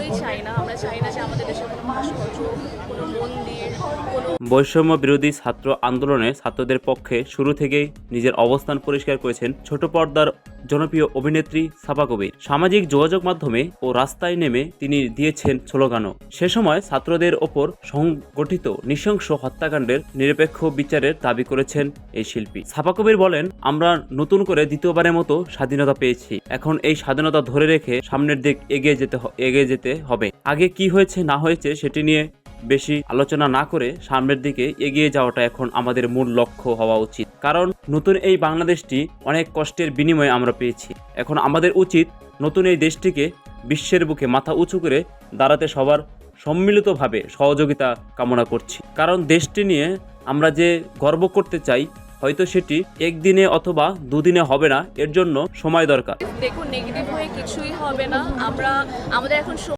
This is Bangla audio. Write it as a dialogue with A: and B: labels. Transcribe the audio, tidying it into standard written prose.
A: কোনোভাবেই চাই না। আমরা চাই না যে আমাদের দেশে কোনো ভাস্কর্য, কোনো মন্দির, কোনো
B: বৈষম্য বিরোধী ছাত্র আন্দোলনে ছাত্রদের পক্ষে শুরু থেকেই নিজের অবস্থান পরিষ্কার করেছেন ছোট পর্দার জনপ্রিয় অভিনেত্রী সাবা কবির। সামাজিক যোগাযোগ মাধ্যমে ও রাস্তায় নেমে তিনি দিয়েছেন স্লোগানও। সে সময় ছাত্রদের ওপর সংগঠিত নৃশংস হত্যাকাণ্ডের নিরপেক্ষ বিচারের দাবি করেছেন এই শিল্পী। সাবা কবির বলেন, আমরা নতুন করে দ্বিতীয়বারের মতো স্বাধীনতা পেয়েছি। এখন এই স্বাধীনতা ধরে রেখে সামনের দিক এগিয়ে যেতে হবে। আগে কি হয়েছে না হয়েছে সেটি নিয়ে বেশি আলোচনা না করে সামনের দিকে এগিয়ে যাওয়াটা এখন আমাদের মূল লক্ষ্য হওয়া উচিত। কারণ নতুন এই বাংলাদেশটি অনেক কষ্টের বিনিময়ে আমরা পেয়েছি। এখন আমাদের উচিত নতুন এই দেশটিকে বিশ্বের বুকে মাথা উঁচু করে দাঁড়াতে সবার সম্মিলিতভাবে সহযোগিতা কামনা করছি। কারণ দেশটি নিয়ে আমরা যে গর্ব করতে চাই, হয়তো সেটি একদিনে অথবা দুদিনে হবে না, এর জন্য সময় দরকার।
A: দেখুন, নেগেটিভ হয়ে কিছুই হবে না। আমাদের এখন